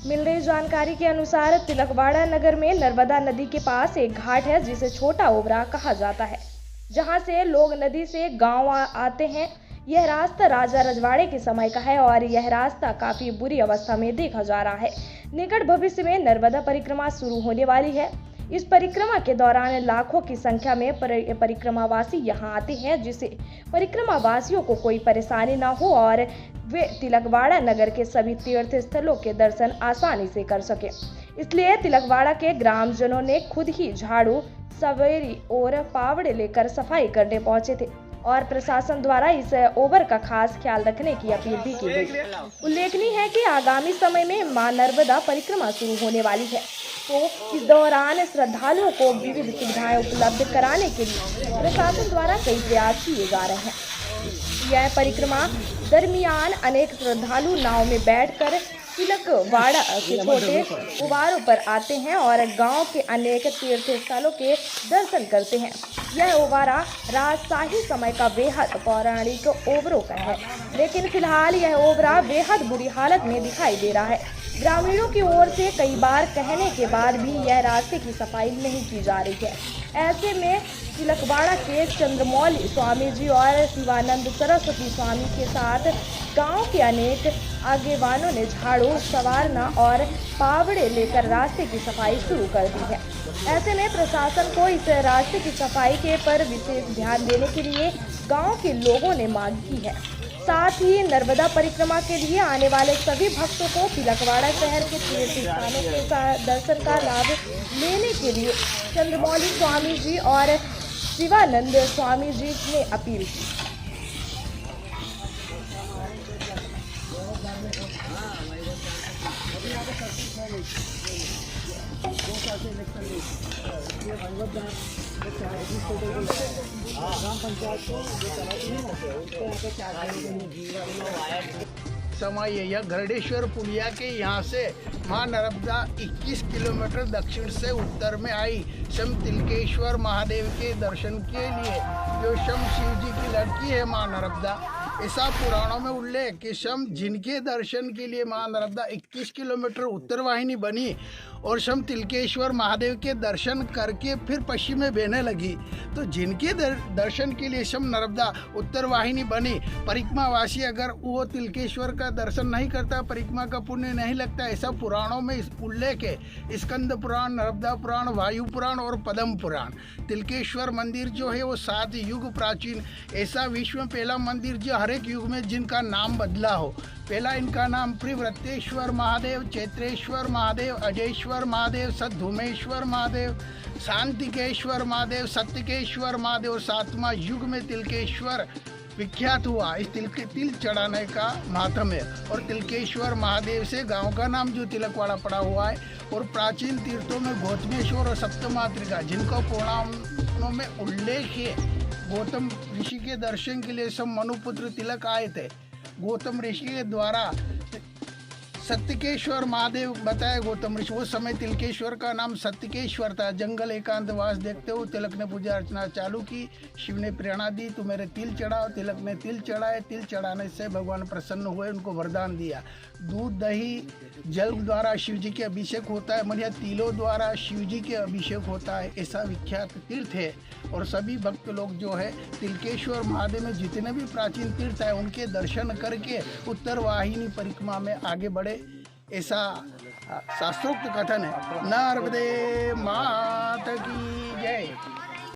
मिल रही जानकारी के अनुसार तिलकवाड़ा नगर में नर्मदा नदी के पास एक घाट है जिसे छोटा ओबरा कहा जाता है, जहां से लोग नदी से गांव आते हैं। यह रास्ता राजा रजवाड़े के समय का है और यह रास्ता काफी बुरी अवस्था में देखा जा रहा है। निकट भविष्य में नर्मदा परिक्रमा शुरू होने वाली है। इस परिक्रमा के दौरान लाखों की संख्या में परिक्रमावासी यहाँ आते हैं, जिससे परिक्रमावासियों को कोई परेशानी न हो और वे तिलकवाड़ा नगर के सभी तीर्थ स्थलों के दर्शन आसानी से कर सके। इसलिए तिलकवाड़ा के ग्रामजनों ने खुद ही झाड़ू, सवेरी और पावड़े लेकर सफाई करने पहुंचे थे और प्रशासन द्वारा इस ओवर का खास ख्याल रखने की अपील भी की गई। उल्लेखनीय है कि आगामी समय में मां नर्मदा परिक्रमा शुरू होने वाली है, तो इस दौरान श्रद्धालुओं को विविध सुविधाएं उपलब्ध कराने के लिए प्रशासन द्वारा कई प्रयास किए जा रहे हैं। यह परिक्रमा दरमियान अनेक श्रद्धालु नाव में बैठकर तिलकवाड़ा के छोटे उबारों पर आते हैं और गांव के अनेक तीर्थ स्थलों के दर्शन करते हैं। यह ओबारा राजशाही समय का बेहद पौराणिक ओबरों का है, लेकिन फिलहाल यह ओबरा बेहद बुरी हालत में दिखाई दे रहा है। ग्रामीणों की ओर से कई बार कहने के बाद भी यह रास्ते की सफाई नहीं की जा रही है। ऐसे में तिलकवाड़ा के चंद्रमौली स्वामी जी और शिवानंद सरस्वती स्वामी के साथ गांव के अनेक आगेवानों ने झाड़ू, सवारना और पावड़े लेकर रास्ते की सफाई शुरू कर दी है। ऐसे में प्रशासन को इस रास्ते की सफाई के पर विशेष ध्यान देने के लिए गांव के लोगों ने मांग की है। साथ ही नर्मदा परिक्रमा के लिए आने वाले सभी भक्तों को तिलकवाड़ा शहर के तीर्थ स्थानों के दर्शन का लाभ लेने के लिए चंद्रमौली स्वामी जी और शिवानंद स्वामी जी ने अपील की। समय यह गरुड़ेश्वर पुलिया के यहाँ से मां नर्मदा 21 किलोमीटर दक्षिण से उत्तर में आई शम तिलकेश्वर महादेव के दर्शन के लिए, जो शम शिव जी की लड़की है मां नर्मदा। ऐसा पुराणों में उल्लेख कि शम जिनके दर्शन के लिए मां नर्मदा 21 किलोमीटर उत्तर वाहिनी बनी और शम तिलकेश्वर महादेव के दर्शन करके फिर पश्चिम में बहने लगी, तो जिनके दर्शन के लिए शम नर्मदा उत्तर वाहिनी बनी, परिक्रमावासी अगर वो तिलकेश्वर का दर्शन नहीं करता, परिक्रमा का पुण्य नहीं लगता। ऐसा पुराणों में उल्लेख है। स्कंद पुराण, नर्मदा पुराण, वायु पुराण और पद्म पुराण। तिलकेश्वर मंदिर जो है वो 7 युग प्राचीन, ऐसा विश्व में पहला मंदिर जो हर एक युग में जिनका नाम बदला हो। पहला इनका नाम प्रिव्रतेश्वर महादेव, चैत्रेश्वर महादेव, अजयेश्वर महादेव, सद्धूमेश्वर महादेव, शांतिकेश्वर महादेव, सत्यकेश्वर महादेव और 7वां युग में तिलकेश्वर विख्यात हुआ। इस तिल चढ़ाने का माध्यम है और तिलकेश्वर महादेव से गांव का नाम जो तिलकवाड़ा पड़ा हुआ है। और प्राचीन तीर्थों में गौतमेश्वर और सप्तमातृका जिनको पुराणों में उल्लेख है। गौतम ऋषि के दर्शन के लिए सब मनुपुत्र तिलक आए थे। गौतम ऋषि के द्वारा सत्यकेश्वर महादेव बताया गौतम ऋषि। उस समय तिलकेश्वर का नाम सत्यकेश्वर था। जंगल एकांतवास देखते हुए तिलक ने पूजा अर्चना चालू की। शिव ने प्रेरणा दी, तू मेरे तिल चढ़ाओ। तिलक ने तिल चढ़ाए। तिल चढ़ाने से भगवान प्रसन्न हुए, उनको वरदान दिया। दूध, दही, जल द्वारा शिव जी के अभिषेक होता है, मतलब तिलों द्वारा शिव जी के अभिषेक होता है। ऐसा विख्यात तीर्थ है और सभी भक्त लोग जो है तिलकेश्वर महादेव में जितने भी प्राचीन तीर्थ है उनके दर्शन करके उत्तर वाहिनी परिक्रमा में आगे बढ़े, ऐसा शास्त्रोक्त कथन है। नर्मदे माता की जय।